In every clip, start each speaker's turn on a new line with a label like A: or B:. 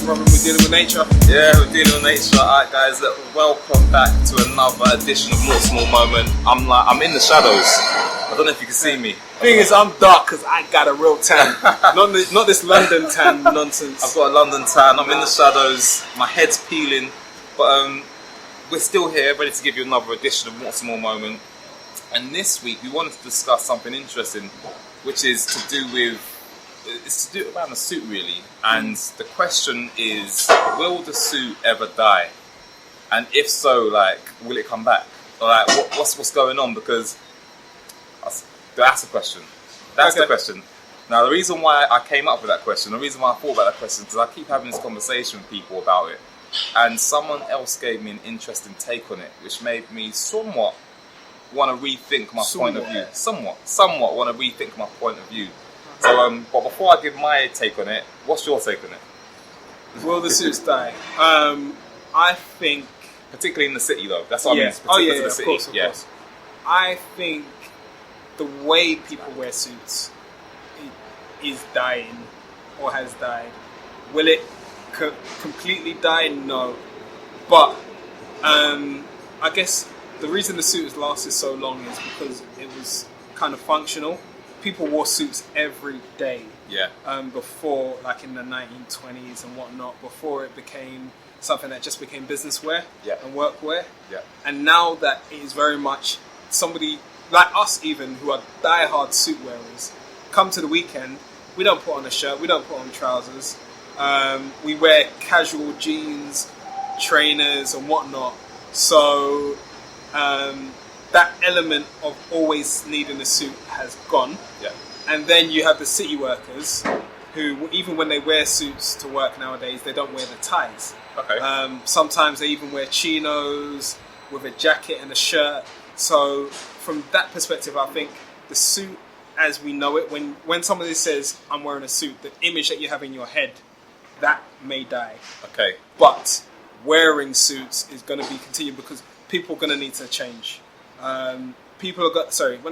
A: Robin, we're dealing with nature.
B: Yeah, we're dealing with nature. Alright guys, welcome back to another edition of More Small Moment. I'm in the shadows. I don't know if you can see me.
A: Thing is, I'm dark because I got a real tan. not this London tan nonsense.
B: I've got a London tan, I'm in the shadows, my head's peeling. But we're still here, ready to give you another edition of More Small Moment. And this week we wanted to discuss something interesting, which is to do around the suit really. And the question is, will the suit ever die? And if so, like, will it come back? Or like, what's going on? Because that's the question. That's the question. Now, the reason why I came up with that question, the reason why I thought about that question, is because I keep having this conversation with people about it. And someone else gave me an interesting take on it, which made me somewhat want to rethink my point of view. Somewhat want to rethink my point of view. So, but before I give my take on it, what's your take on it?
A: Will the suits die? I think...
B: Particularly in the city, though. That's what I mean. Particularly in the city.
A: Of course. I think the way people wear suits is dying, or has died. Will it completely die? No. But I guess the reason the suit has lasted so long is because it was kind of functional. People wore suits every day.
B: Yeah.
A: Before, like in the 1920s and whatnot, before it became something that just became business wear and work wear.
B: Yeah.
A: And now that it is very much somebody like us, even who are diehard suit wearers, come to the weekend. We don't put on a shirt. We don't put on trousers. We wear casual jeans, trainers, and whatnot. So that element of always needing a suit has gone.
B: Yeah.
A: And then you have the city workers who, even when they wear suits to work nowadays, they don't wear the ties.
B: Okay.
A: Sometimes they even wear chinos with a jacket and a shirt. So from that perspective, I think the suit as we know it, when somebody says, I'm wearing a suit, the image that you have in your head, that may die.
B: Okay.
A: But wearing suits is going to be continued because people are going to need to change. When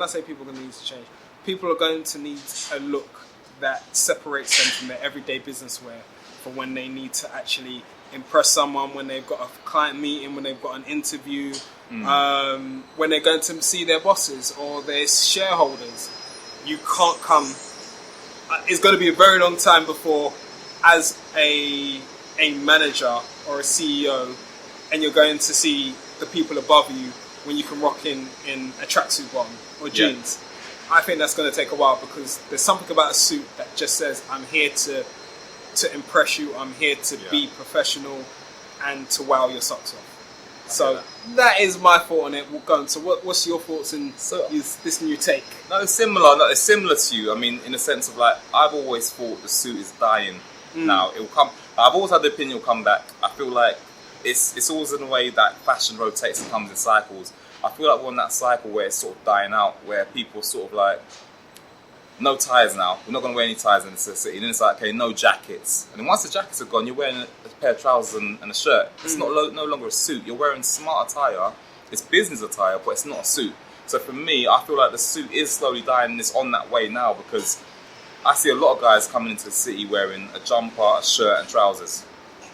A: I say people are going to need to change, people are going to need a look that separates them from their everyday business wear for when they need to actually impress someone, when they've got a client meeting, when they've got an interview, when they're going to see their bosses or their shareholders. You can't come. It's going to be a very long time before, as a manager or a CEO, and you're going to see the people above you when you can rock in a tracksuit bottom or jeans. I think that's going to take a while because there's something about a suit that just says, I'm here to impress you, I'm here to be professional and to wow your socks off. So that is my thought on it. We'll go on. So what's your thoughts on this new take?
B: No, it's similar. No, it's similar to you. I mean, in the sense of like, I've always thought the suit is dying. Now it will come. I've always had the opinion it will come back. I feel like it's always in a way that fashion rotates and comes in cycles. I feel like we're on that cycle where it's sort of dying out, where people sort of like, no ties now. We're not going to wear any ties in the city. And then it's like, okay, no jackets. And then once the jackets are gone, you're wearing a pair of trousers and a shirt. It's no longer a suit. You're wearing smart attire. It's business attire, but it's not a suit. So for me, I feel like the suit is slowly dying and it's on that way now because I see a lot of guys coming into the city wearing a jumper, a shirt and trousers.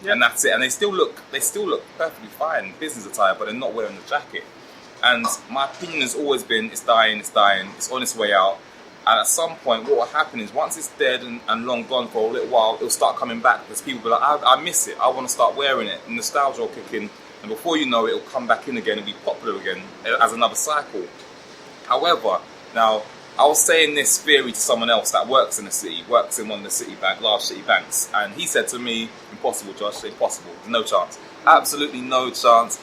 B: Yeah. And that's it. And they still look perfectly fine, business attire, but they're not wearing the jacket. And my opinion has always been, it's dying, it's on its way out. And at some point, what will happen is once it's dead and long gone for a little while, it'll start coming back because people will be like, I miss it, I want to start wearing it. And nostalgia will kick in. And before you know it, it'll come back in again and be popular again as another cycle. However, now, I was saying this theory to someone else that works in the city, works in one of the large city banks. And he said to me, impossible, Josh, impossible, no chance. Absolutely no chance.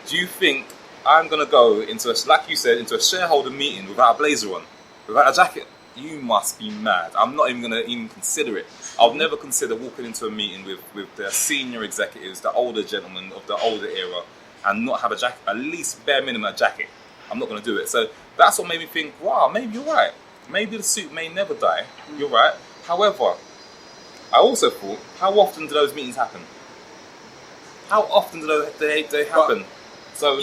B: Do you think I'm going to go into, like you said, into a shareholder meeting without a blazer on? Without a jacket? You must be mad. I'm not even going to even consider it. I'll never consider walking into a meeting with the senior executives, the older gentlemen of the older era, and not have a jacket, at least bare minimum a jacket. I'm not going to do it. So that's what made me think, wow, maybe you're right. Maybe the suit may never die. You're right. However, I also thought, how often do those meetings happen? How often do they happen?
A: So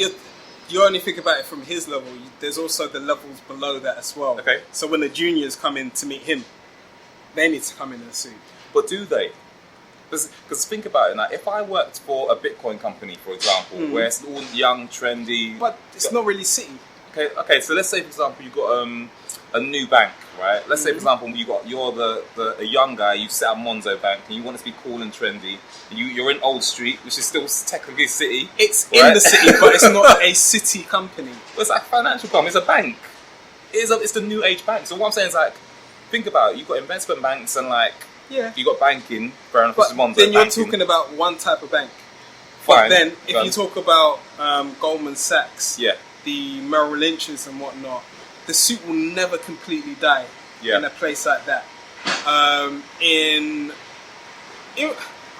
A: you only think about it from his level. There's also the levels below that as well.
B: Okay.
A: So when the juniors come in to meet him, they need to come in a suit.
B: But do they? Because think about it now. If I worked for a Bitcoin company, for example, where it's all young, trendy,
A: but it's not really city.
B: Okay. So let's say, for example, you got a new bank, right? Let's say, for example, you're a young guy. You set up Monzo Bank, and you want it to be cool and trendy. And you're in Old Street, which is still technically city.
A: It's
B: right?
A: in the city, but it's not a city company.
B: But it's like a financial company. It's a bank. It's the new age bank. So what I'm saying is, like, think about it. You've got investment banks and, like, you got banking. Fair enough.
A: But
B: Monzo,
A: then you're
B: banking.
A: talking about one type of bank.
B: Fine.
A: But then if you talk about Goldman Sachs,
B: Yeah.
A: the Merrill Lynches and whatnot, the suit will never completely die in a place like that.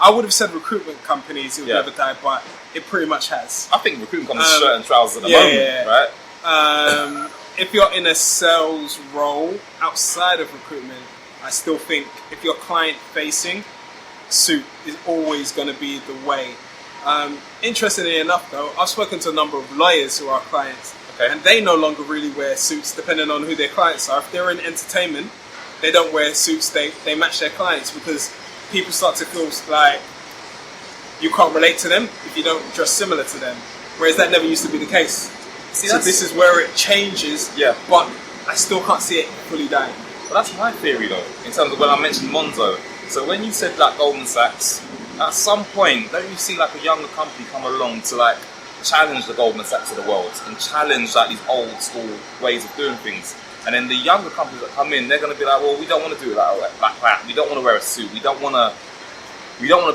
A: I would have said recruitment companies, it would never die, but it pretty much has.
B: I think recruitment companies shirt and trousers at the moment, right?
A: If you're in a sales role outside of recruitment, I still think if you're client facing, suit is always going to be the way. Interestingly enough, though, I've spoken to a number of lawyers who are clients, and they no longer really wear suits, depending on who their clients are. If they're in entertainment, they don't wear suits. They match their clients because people start to feel like you can't relate to them if you don't dress similar to them. Whereas that never used to be the case. So this is where it changes. But I still can't see it fully dying.
B: But that's my theory, though, in terms of when I mentioned Monzo. So when you said like Goldman Sachs, at some point, don't you see like a younger company come along to like challenge the Goldman Sachs of the world and challenge like these old school ways of doing things? And then the younger companies that come in, they're going to be like, well, we don't want to do it like that. We don't want to wear a suit. We don't want to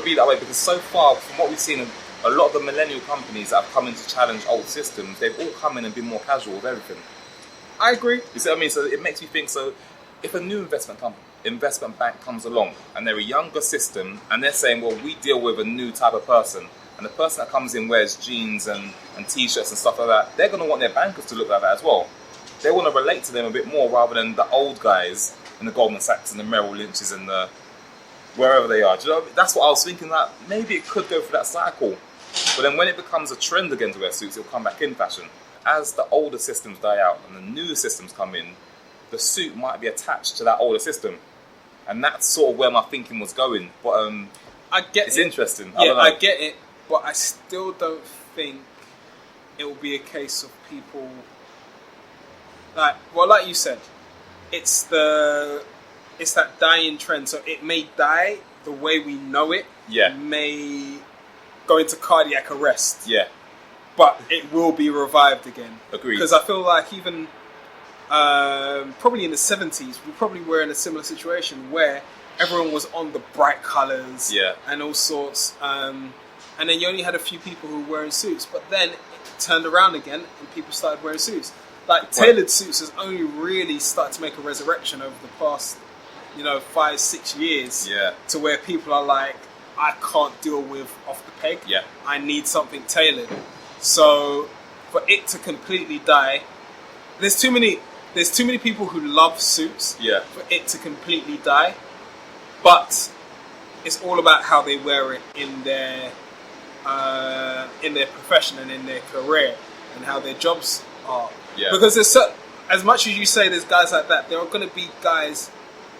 B: be that way, because so far, from what we've seen, a lot of the millennial companies that have come in to challenge old systems, they've all come in and been more casual with everything.
A: I agree.
B: You see what I mean? So it makes me think, so if a new investment bank comes along and they're a younger system and they're saying, well, we deal with a new type of person, and the person that comes in wears jeans and t-shirts and stuff like that, they're going to want their bankers to look like that as well. They want to relate to them a bit more rather than the old guys and the Goldman Sachs and the Merrill Lynches and the wherever they are. Do you know, that's what I was thinking, that maybe it could go through that cycle. But then when it becomes a trend again to wear suits, it'll come back in fashion. As the older systems die out and the newer systems come in, the suit might be attached to that older system. And that's sort of where my thinking was going. But
A: I get
B: it's
A: it.
B: interesting.
A: I get it. But I still don't think it will be a case of people... like you said, it's that dying trend. So it may die the way we know it.
B: Yeah.
A: May go into cardiac arrest.
B: Yeah.
A: But it will be revived again.
B: Agreed.
A: Because I feel like even probably in the 70s, we probably were in a similar situation where everyone was on the bright colours and all sorts. And then you only had a few people who were wearing suits. But then it turned around again and people started wearing suits. Like tailored suits has only really started to make a resurrection over the past, 5-6 years.
B: Yeah.
A: To where people are like, I can't deal with off the peg.
B: Yeah.
A: I need something tailored. So for it to completely die, there's too many people who love suits.
B: Yeah.
A: For it to completely die, but it's all about how they wear it in their profession and in their career and how their jobs are.
B: Yeah.
A: Because as much as you say there's guys like that, there are going to be guys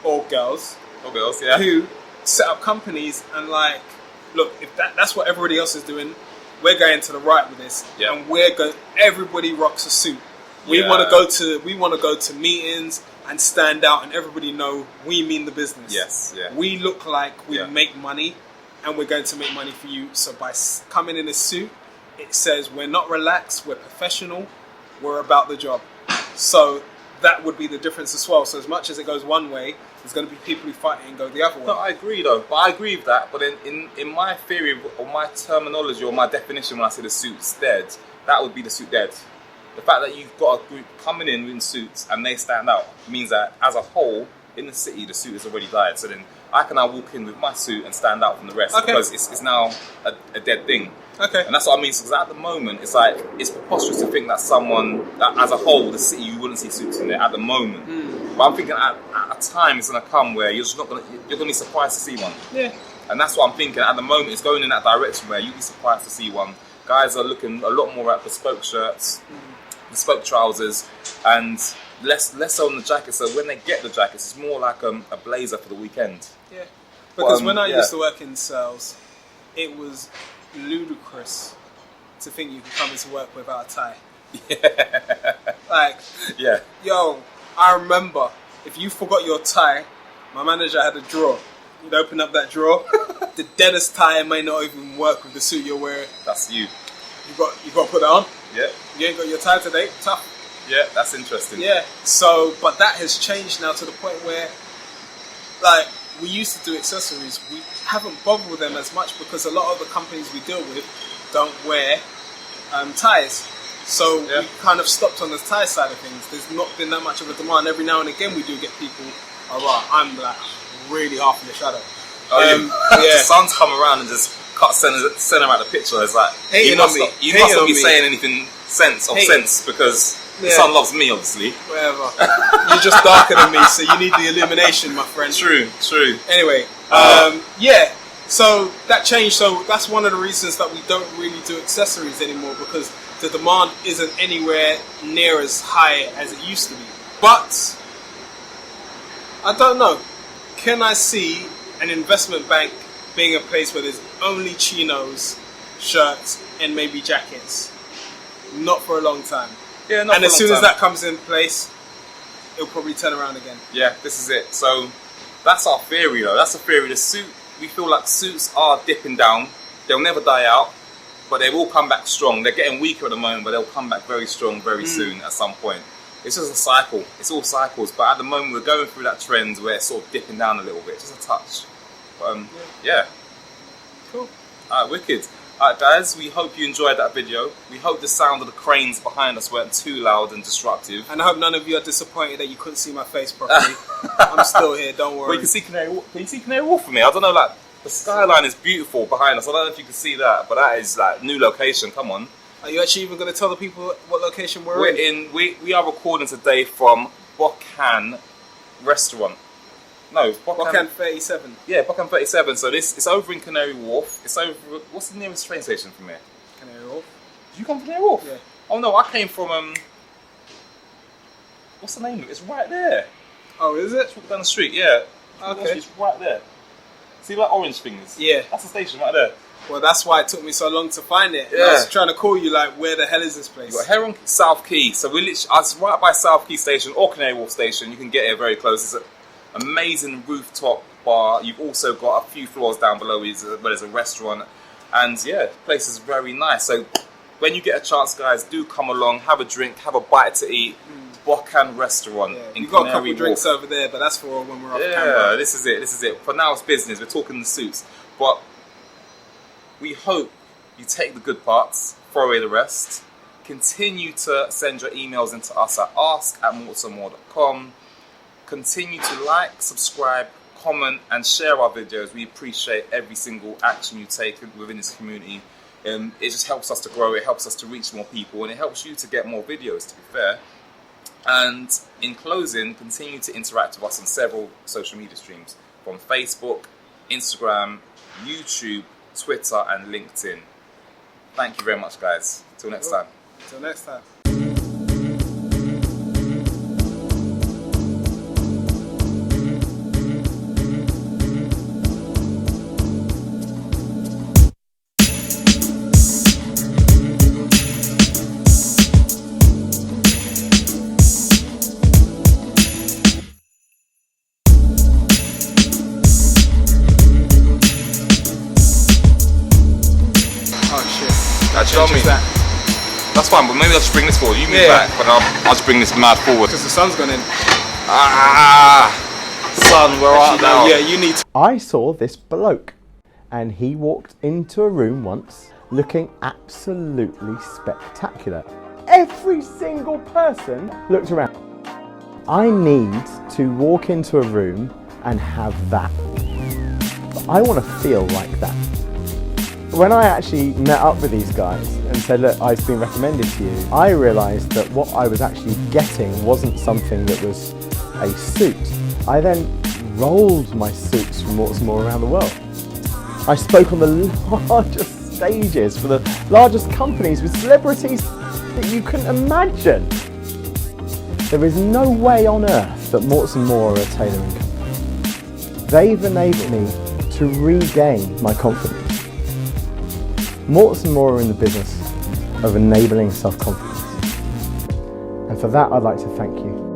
A: or girls who set up companies and like, look, if that's what everybody else is doing, we're going to the right with this, and everybody rocks a suit. We want to go to meetings and stand out, and everybody know we mean the business.
B: Yes, yeah.
A: We look like we make money, and we're going to make money for you. So by coming in a suit, it says we're not relaxed, we're professional, we're about the job. So that would be the difference as well. So as much as it goes one way, there's going to be people who fight it and go the other way.
B: No, I agree though. But I agree with that. But in my theory or my terminology or my definition, when I say the suit's dead, that would be the suit dead. The fact that you've got a group coming in suits and they stand out means that as a whole, in the city, the suit has already died. So then I can now walk in with my suit and stand out from the rest because it's now a dead thing. Okay. And that's what I mean. Because at the moment, it's like, it's preposterous to think that someone, that as a whole, the city, you wouldn't see suits in there at the moment. But I'm thinking at a time it's going to come where you're going to be surprised to see one. Yeah. And that's what I'm thinking. At the moment, it's going in that direction where you'd be surprised to see one. Guys are looking a lot more at bespoke shirts, bespoke trousers, and less so on the jackets. So when they get the jackets, it's more like a blazer for the weekend.
A: Yeah. Because when I used to work in sales, it was ludicrous to think you could come into work without a tie.
B: Yeah.
A: Like,
B: yeah.
A: Yo, I remember if you forgot your tie, my manager had a drawer. You'd open up that drawer. The deadest tie may not even work with the suit you're wearing.
B: That's you.
A: You got to put it on.
B: Yeah.
A: You ain't got your tie today. Tough.
B: Yeah, that's interesting.
A: Yeah. So, but that has changed now to the point where, like, we used to do accessories. We haven't bothered with them as much because a lot of the companies we deal with don't wear ties. So we kind of stopped on the tie side of things. There's not been that much of a demand. Every now and again we do get people, alright, I'm like really half in the shadow.
B: The sun's come around and just cut center out the picture. It's like, you must not be saying anything sense because the sun loves me, obviously.
A: Whatever. You're just darker than me, so you need the illumination, my friend.
B: True.
A: Anyway, so that changed. So that's one of the reasons that we don't really do accessories anymore, because the demand isn't anywhere near as high as it used to be. But I don't know. Can I see an investment bank being a place where there's only chinos, shirts, and maybe jackets? Not for a long time.
B: Yeah,
A: and as soon as that comes in place, it'll probably turn around again.
B: Yeah, this is it. So that's our theory, though. That's the theory. The suit, we feel like suits are dipping down. They'll never die out, but they will come back strong. They're getting weaker at the moment, but they'll come back very strong very soon at some point. It's just a cycle. It's all cycles. But at the moment, we're going through that trend where it's sort of dipping down a little bit, just a touch. But yeah.
A: Cool.
B: Alright, wicked. Alright guys, we hope you enjoyed that video. We hope the sound of the cranes behind us weren't too loud and disruptive.
A: And I hope none of you are disappointed that you couldn't see my face properly. I'm still here, don't worry.
B: Well, you can see Canary Wharf. Can you see Canary Wharf for me? I don't know, like, the skyline is beautiful behind us. I don't know if you can see that, but that is like new location, come on.
A: Are you actually even going to tell the people what location we're in?
B: We are recording today from Bokan Restaurant. No,
A: Bokan 37.
B: Yeah, Bokan 37. So it's over in Canary Wharf. It's over. What's the nearest train station from here?
A: Canary Wharf.
B: Did you come from Canary Wharf?
A: Yeah.
B: Oh no, I came from what's the name of it? It's right there.
A: Oh, is it?
B: Just walk down the street. Yeah.
A: Okay.
B: It's right there. See like orange fingers?
A: Yeah.
B: That's the station right there.
A: Well, that's why it took me so long to find it.
B: Yeah.
A: I was trying to call you like, where the hell is this place?
B: You've got Heron South Quay. So we literally, I was right by South Quay Station or Canary Wharf Station. You can get here very close. It's an amazing rooftop bar. You've also got a few floors down below where there's a restaurant. And yeah, the place is very nice. So when you get a chance, guys, do come along, have a drink, have a bite to eat. Bokan Restaurant in
A: We've got
B: Canary
A: a couple
B: Wharf.
A: drinks over there, but that's for when we're off
B: Yeah,
A: camera.
B: this is it. For now, it's business. We're talking the suits. But we hope you take the good parts, throw away the rest. Continue to send your emails into us at ask@mortimermore.com. Continue to like, subscribe, comment, and share our videos. We appreciate every single action you take within this community. It just helps us to grow, it helps us to reach more people, and it helps you to get more videos, to be fair. And in closing, continue to interact with us on several social media streams, from Facebook, Instagram, YouTube, Twitter, and LinkedIn. Thank you very much, guys. Till next time.
A: Till next time.
B: That's fine, but maybe I'll just bring this forward. You move back, but I'll just bring this mad forward.
A: Because the sun's gone in.
B: Sun, where are you now?
A: Yeah, you need to.
C: I saw this bloke, and he walked into a room once looking absolutely spectacular. Every single person looked around. I need to walk into a room and have that. I want to feel like that. When I actually met up with these guys and said, look, I've been recommended to you, I realised that what I was actually getting wasn't something that was a suit. I then rolled my suits from Mortimer around the world. I spoke on the largest stages for the largest companies with celebrities that you couldn't imagine. There is no way on earth that Mortimer are a tailoring company. They've enabled me to regain my confidence. Morts and More are in the business of enabling self-confidence. And for that, I'd like to thank you.